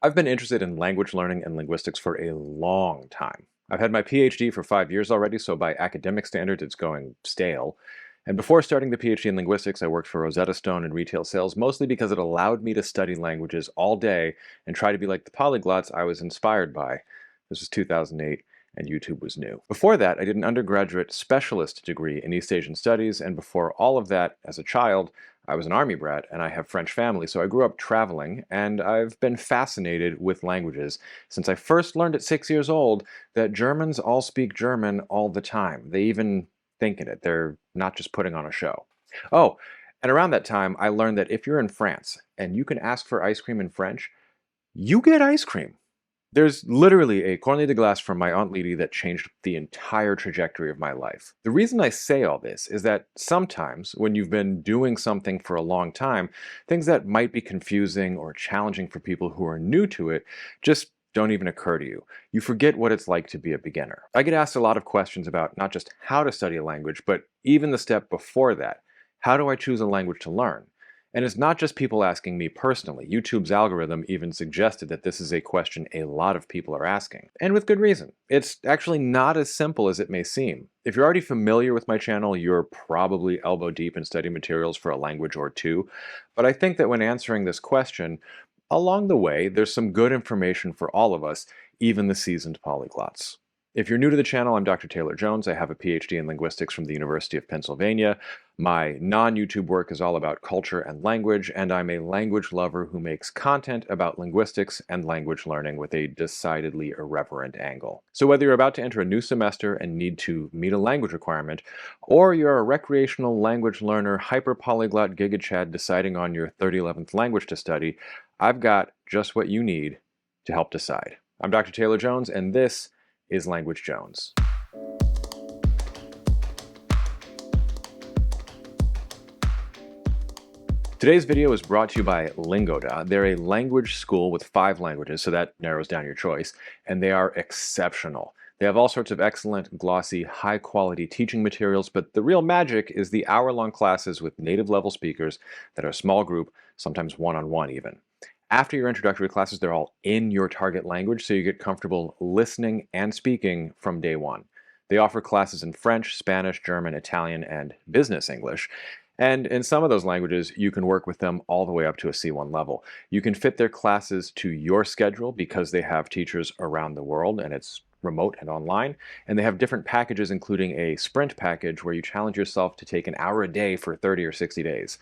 I've been interested in language learning and linguistics for a long time. I've had my PhD for 5 years already, so by academic standards, it's going stale. And before starting the PhD in linguistics, I worked for Rosetta Stone in retail sales, mostly because it allowed me to study languages all day and try to be like the polyglots I was inspired by. This was 2008, and YouTube was new. Before that, I did an undergraduate specialist degree in East Asian Studies, and before all of that, as a child, I was an army brat and I have French family, so I grew up traveling and I've been fascinated with languages since I first learned at 6 years old that Germans all speak German all the time. They even think in it, they're not just putting on a show. Oh, and around that time, I learned that if you're in France and you can ask for ice cream in French, you get ice cream. There's literally a cornet de glace from my Aunt Lady that changed the entire trajectory of my life. The reason I say all this is that sometimes when you've been doing something for a long time, things that might be confusing or challenging for people who are new to it just don't even occur to you. You forget what it's like to be a beginner. I get asked a lot of questions about not just how to study a language, but even the step before that. How do I choose a language to learn? And it's not just people asking me personally. YouTube's algorithm even suggested that this is a question a lot of people are asking. And with good reason. It's actually not as simple as it may seem. If you're already familiar with my channel, you're probably elbow deep in study materials for a language or two. But I think that when answering this question, along the way, there's some good information for all of us, even the seasoned polyglots. If you're new to the channel, I'm Dr. Taylor Jones. I have a PhD in linguistics from the University of Pennsylvania. My non-YouTube work is all about culture and language, and I'm a language lover who makes content about linguistics and language learning with a decidedly irreverent angle. So whether you're about to enter a new semester and need to meet a language requirement, or you're a recreational language learner, hyper-polyglot gigachad deciding on your 3011th language to study, I've got just what you need to help decide. I'm Dr. Taylor Jones, and this is Language Jones. Today's video is brought to you by Lingoda. They're a language school with 5 languages, so that narrows down your choice, and they are exceptional. They have all sorts of excellent, glossy, high-quality teaching materials, but the real magic is the hour-long classes with native-level speakers that are a small group, sometimes one-on-one even. After your introductory classes, they're all in your target language, so you get comfortable listening and speaking from day one. They offer classes in French, Spanish, German, Italian, and business English. And in some of those languages, you can work with them all the way up to a C1 level. You can fit their classes to your schedule because they have teachers around the world and it's remote and online. And they have different packages, including a sprint package where you challenge yourself to take an hour a day for 30 or 60 days.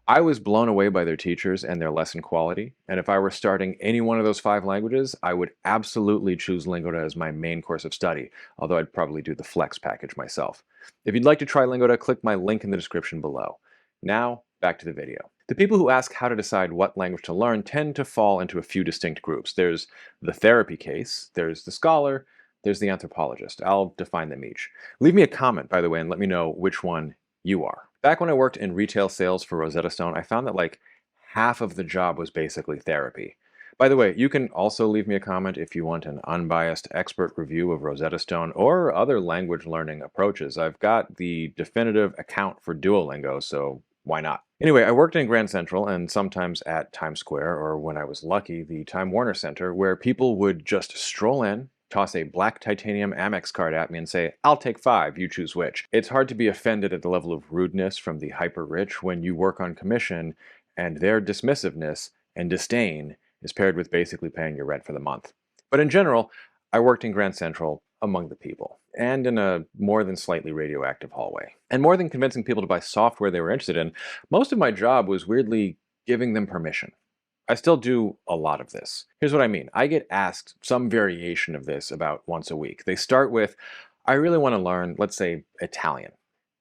I was blown away by their teachers and their lesson quality, and if I were starting any one of those 5 languages, I would absolutely choose Lingoda as my main course of study, although I'd probably do the Flex package myself. If you'd like to try Lingoda, click my link in the description below. Now, back to the video. The people who ask how to decide what language to learn tend to fall into a few distinct groups. There's the therapy case, there's the scholar, there's the anthropologist. I'll define them each. Leave me a comment, by the way, and let me know which one you are. Back when I worked in retail sales for Rosetta Stone, I found that like half of the job was basically therapy. By the way, you can also leave me a comment if you want an unbiased expert review of Rosetta Stone or other language learning approaches. I've got the definitive account for Duolingo, so why not? Anyway, I worked in Grand Central and sometimes at Times Square, or when I was lucky, the Time Warner Center, where people would just stroll in, toss a black titanium Amex card at me and say, "I'll take 5, you choose which." It's hard to be offended at the level of rudeness from the hyper-rich when you work on commission and their dismissiveness and disdain is paired with basically paying your rent for the month. But in general, I worked in Grand Central among the people and in a more than slightly radioactive hallway. And more than convincing people to buy software they were interested in, most of my job was weirdly giving them permission. I still do a lot of this. Here's what I mean. I get asked some variation of this about once a week. They start with, I really want to learn, let's say, Italian.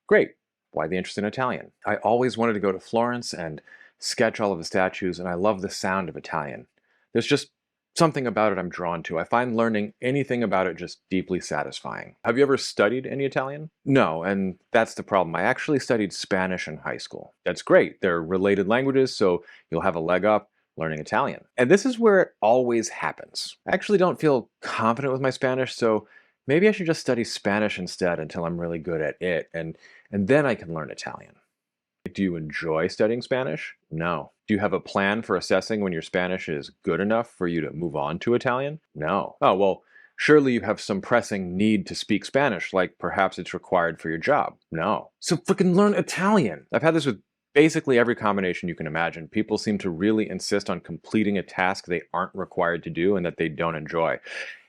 Great. Why the interest in Italian? I always wanted to go to Florence and sketch all of the statues, and I love the sound of Italian. There's just something about it I'm drawn to. I find learning anything about it just deeply satisfying. Have you ever studied any Italian? No, and that's the problem. I actually studied Spanish in high school. That's great. They're related languages, so you'll have a leg up learning Italian. And this is where it always happens. I actually don't feel confident with my Spanish, so maybe I should just study Spanish instead until I'm really good at it, and then I can learn Italian. Do you enjoy studying Spanish? No. Do you have a plan for assessing when your Spanish is good enough for you to move on to Italian? No. Oh, well, surely you have some pressing need to speak Spanish, like perhaps it's required for your job. No. So freaking learn Italian. I've had this with basically every combination you can imagine. People seem to really insist on completing a task they aren't required to do and that they don't enjoy.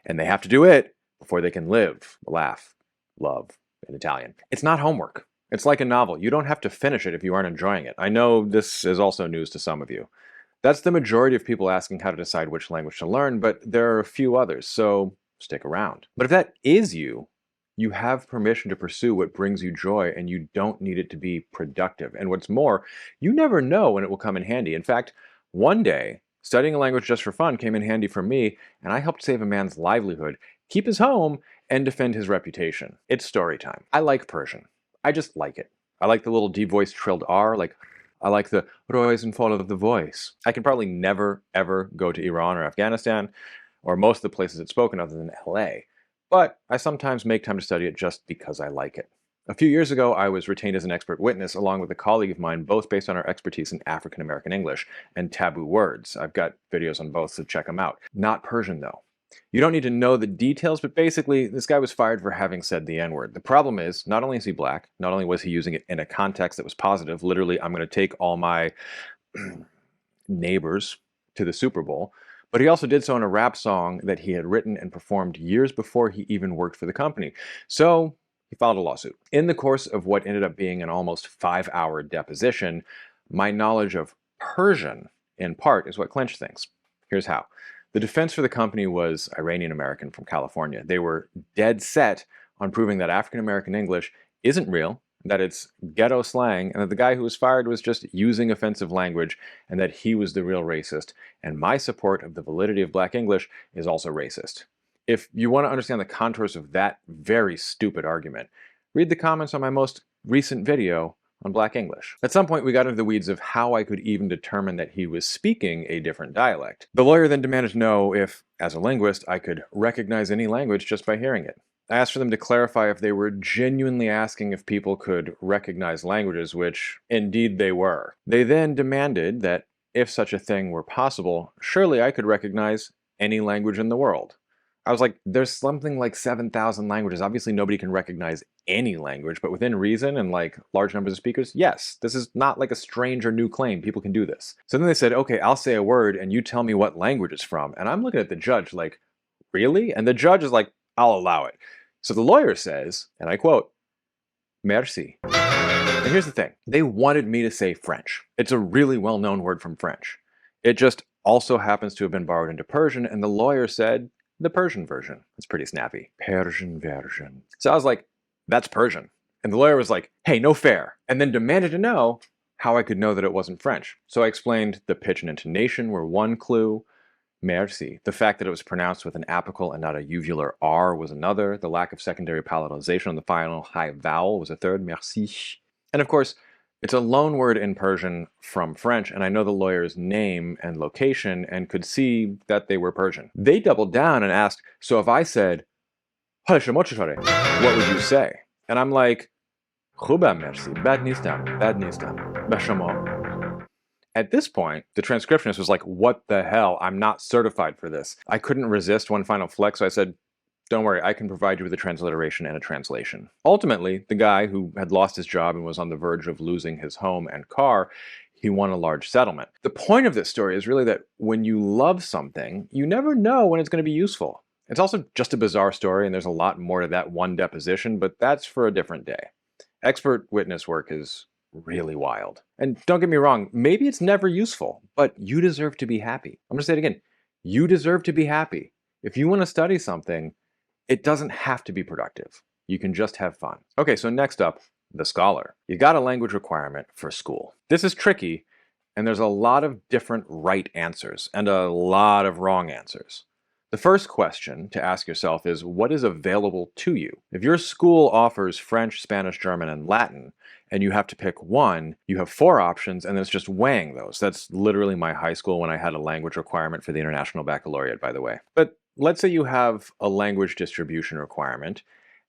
And they have to do it before they can live, laugh, love in Italian. It's not homework. It's like a novel. You don't have to finish it if you aren't enjoying it. I know this is also news to some of you. That's the majority of people asking how to decide which language to learn, but there are a few others, so stick around. But if that is you, you have permission to pursue what brings you joy, and you don't need it to be productive. And what's more, you never know when it will come in handy. In fact, one day, studying a language just for fun came in handy for me, and I helped save a man's livelihood, keep his home, and defend his reputation. It's story time. I like Persian. I just like it. I like the little D-voiced trilled R, like I like the rise and fall of the voice. I can probably never, ever go to Iran or Afghanistan, or most of the places it's spoken other than LA, but I sometimes make time to study it just because I like it. A few years ago, I was retained as an expert witness along with a colleague of mine, both based on our expertise in African American English and taboo words. I've got videos on both, so check them out. Not Persian, though. You don't need to know the details, but basically, this guy was fired for having said the N-word. The problem is, not only is he black, not only was he using it in a context that was positive, literally, I'm going to take all my neighbors to the Super Bowl, but he also did so in a rap song that he had written and performed years before he even worked for the company. So he filed a lawsuit. In the course of what ended up being an almost 5-hour deposition, my knowledge of Persian, in part, is what clinched things. Here's how. The defense for the company was Iranian American from California. They were dead set on proving that African American English isn't real, that it's ghetto slang, and that the guy who was fired was just using offensive language, and that he was the real racist. And my support of the validity of black English is also racist. If you want to understand the contours of that very stupid argument, read the comments on my most recent video on black English. At some point, we got into the weeds of how I could even determine that he was speaking a different dialect. The lawyer then demanded to know if, as a linguist, I could recognize any language just by hearing it. I asked for them to clarify if they were genuinely asking if people could recognize languages, which indeed they were. They then demanded that if such a thing were possible, surely I could recognize any language in the world. I was like, there's something like 7,000 languages. Obviously, nobody can recognize any language, but within reason and like large numbers of speakers, yes, this is not like a strange or new claim. People can do this. So then they said, okay, I'll say a word and you tell me what language it's from. And I'm looking at the judge like, really? And the judge is like, I'll allow it. So the lawyer says, and I quote, merci. And here's the thing. They wanted me to say French. It's a really well-known word from French. It just also happens to have been borrowed into Persian, and the lawyer said, the Persian version. It's pretty snappy. Persian version. So I was like, that's Persian. And the lawyer was like, hey, no fair. And then demanded to know how I could know that it wasn't French. So I explained the pitch and intonation were one clue. Merci. The fact that it was pronounced with an apical and not a uvular R was another. The lack of secondary palatalization on the final high vowel was a third. Merci. And of course, it's a loan word in Persian from French, and I know the lawyer's name and location and could see that they were Persian. They doubled down and asked, so if I said, what would you say? And I'm like, خوبم merci, bad نیستم, bad نیستم, به شما. At this point, the transcriptionist was like, what the hell? I'm not certified for this. I couldn't resist one final flex, so I said, don't worry, I can provide you with a transliteration and a translation. Ultimately, the guy who had lost his job and was on the verge of losing his home and car, he won a large settlement. The point of this story is really that when you love something, you never know when it's going to be useful. It's also just a bizarre story, and there's a lot more to that one deposition, but that's for a different day. Expert witness work is really wild. And don't get me wrong, maybe it's never useful, but you deserve to be happy. I'm going to say it again. You deserve to be happy. If you want to study something, it doesn't have to be productive. You can just have fun. Okay, so next up, the scholar. You got a language requirement for school. This is tricky, and there's a lot of different right answers and a lot of wrong answers. The first question to ask yourself is, what is available to you? If your school offers French, Spanish, German, and Latin, and you have to pick one, you have 4 options, and then it's just weighing those. That's literally my high school when I had a language requirement for the International Baccalaureate, by the way. But let's say you have a language distribution requirement,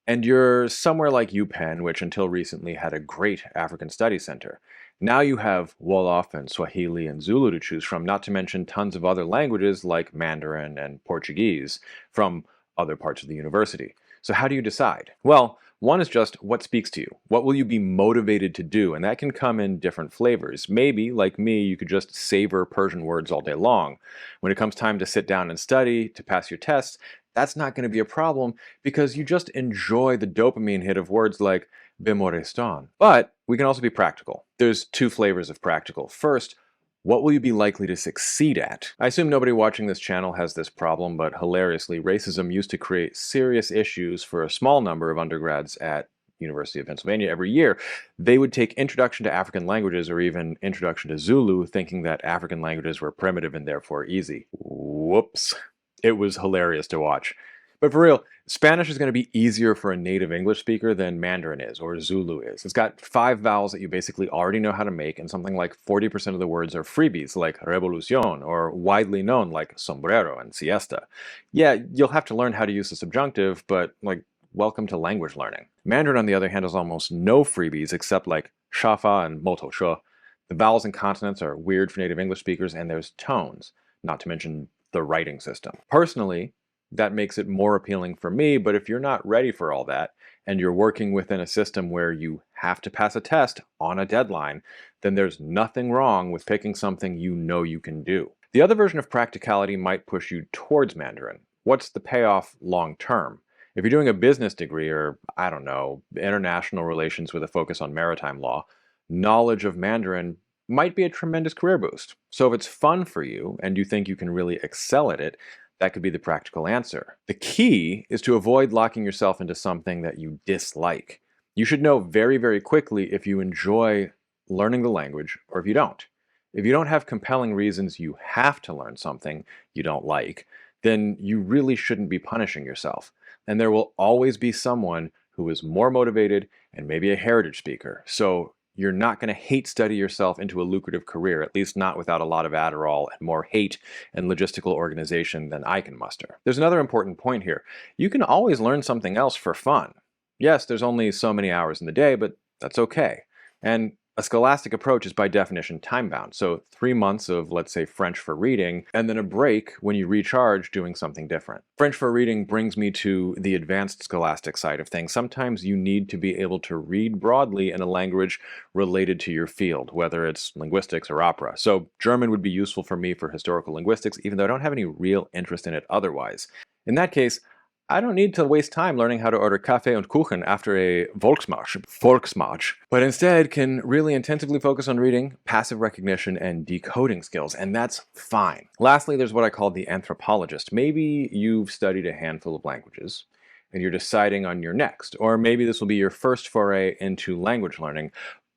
and you're somewhere like UPenn, which until recently had a great African Studies Center. Now you have Wolof and Swahili and Zulu to choose from, not to mention tons of other languages like Mandarin and Portuguese from other parts of the university. So how do you decide? Well, one is just what speaks to you. What will you be motivated to do? And that can come in different flavors. Maybe, like me, you could just savor Persian words all day long. When it comes time to sit down and study, to pass your tests, that's not going to be a problem because you just enjoy the dopamine hit of words like Bemorestan. But we can also be practical. There's two flavors of practical. First, what will you be likely to succeed at? I assume nobody watching this channel has this problem, but hilariously, racism used to create serious issues for a small number of undergrads at University of Pennsylvania every year. They would take Introduction to African Languages or even Introduction to Zulu, thinking that African languages were primitive and therefore easy. Whoops. It was hilarious to watch. But for real, Spanish is going to be easier for a native English speaker than Mandarin is or Zulu is. It's got 5 vowels that you basically already know how to make, and something like 40% of the words are freebies like revolucion, or widely known like sombrero and siesta. Yeah, you'll have to learn how to use the subjunctive, but like, welcome to language learning. Mandarin, on the other hand, has almost no freebies except like shafa and moto sho. The vowels and consonants are weird for native English speakers, and there's tones, not to mention the writing system. Personally, that makes it more appealing for me, but if you're not ready for all that, and you're working within a system where you have to pass a test on a deadline, then there's nothing wrong with picking something you know you can do. The other version of practicality might push you towards Mandarin. What's the payoff long term? If you're doing a business degree or, I don't know, international relations with a focus on maritime law, knowledge of Mandarin might be a tremendous career boost. So if it's fun for you and you think you can really excel at it, that could be the practical answer. The key is to avoid locking yourself into something that you dislike. You should know very, very quickly if you enjoy learning the language or if you don't. If you don't have compelling reasons you have to learn something you don't like, then you really shouldn't be punishing yourself. And there will always be someone who is more motivated and maybe a heritage speaker. So you're not going to hate study yourself into a lucrative career, at least not without a lot of Adderall and more hate and logistical organization than I can muster. There's another important point here. You can always learn something else for fun. Yes, there's only so many hours in the day, but that's okay. And a scholastic approach is by definition time-bound, so 3 months of, let's say, French for reading, and then a break when you recharge doing something different. French for reading brings me to the advanced scholastic side of things. Sometimes you need to be able to read broadly in a language related to your field, whether it's linguistics or opera. So German would be useful for me for historical linguistics, even though I don't have any real interest in it otherwise. In that case, I don't need to waste time learning how to order Kaffee und Kuchen after a Volksmarsch, but instead can really intensively focus on reading, passive recognition, and decoding skills, and that's fine. Lastly, there's what I call the anthropologist. Maybe you've studied a handful of languages, and you're deciding on your next, or maybe this will be your first foray into language learning,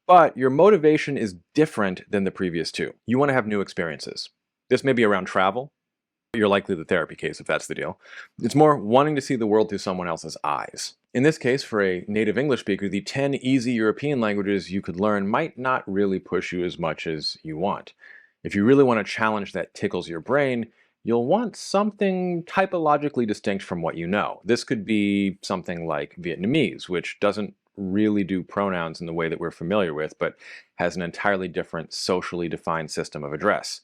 but your motivation is different than the previous two. You want to have new experiences. This may be around travel. You're likely the therapy case if that's the deal. It's more wanting to see the world through someone else's eyes. In this case, for a native English speaker, the 10 easy European languages you could learn might not really push you as much as you want. If you really want a challenge that tickles your brain, you'll want something typologically distinct from what you know. This could be something like Vietnamese, which doesn't really do pronouns in the way that we're familiar with, but has an entirely different socially defined system of address.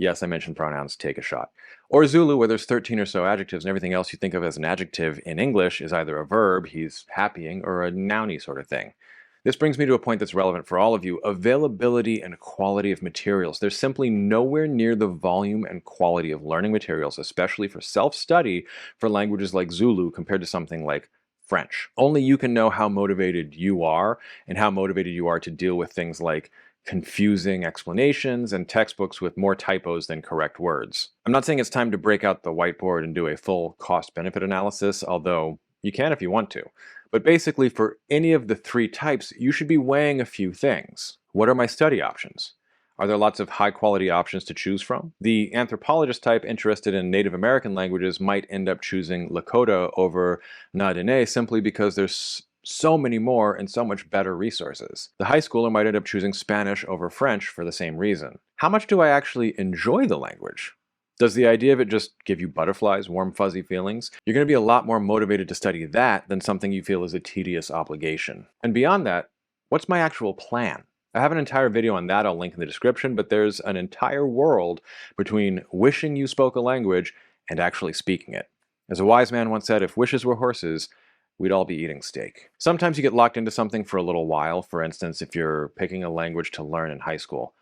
Yes, I mentioned pronouns, take a shot. Or Zulu, where there's 13 or so adjectives, and everything else you think of as an adjective in English is either a verb, he's happying, or a nouny sort of thing. This brings me to a point that's relevant for all of you: availability and quality of materials. There's simply nowhere near the volume and quality of learning materials, especially for self-study, for languages like Zulu compared to something like French. Only you can know how motivated you are and how motivated you are to deal with things like confusing explanations and textbooks with more typos than correct words. I'm not saying it's time to break out the whiteboard and do a full cost-benefit analysis, although you can if you want to. But basically, for any of the 3 types, you should be weighing a few things. What are my study options? Are there lots of high-quality options to choose from? The anthropologist type interested in Native American languages might end up choosing Lakota over Na-Dene simply because there's so many more and so much better resources. The high schooler might end up choosing Spanish over French for the same reason. How much do I actually enjoy the language? Does the idea of it just give you butterflies, warm fuzzy feelings? You're going to be a lot more motivated to study that than something you feel is a tedious obligation. And beyond that, what's my actual plan? I have an entire video on that I'll link in the description, but there's an entire world between wishing you spoke a language and actually speaking it. As a wise man once said, if wishes were horses, we'd all be eating steak. Sometimes you get locked into something for a little while, for instance, if you're picking a language to learn in high school.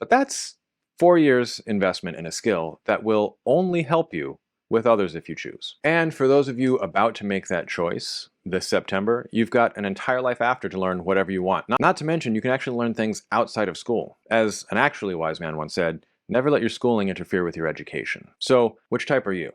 But that's 4 years investment in a skill that will only help you with others if you choose. And for those of you about to make that choice this September, you've got an entire life after to learn whatever you want. Not to mention, you can actually learn things outside of school. As an actually wise man once said, never let your schooling interfere with your education. So, which type are you?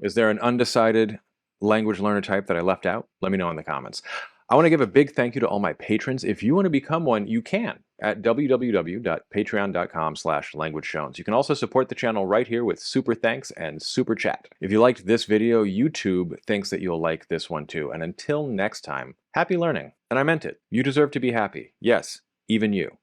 Is there an undecided language learner type that I left out? Let me know in the comments. I want to give a big thank you to all my patrons. If you want to become one, you can at www.patreon.com/languageshones. You can also support the channel right here with super thanks and super chat. If you liked this video, YouTube thinks that you'll like this one too. And until next time, happy learning. And I meant it. You deserve to be happy. Yes, even you.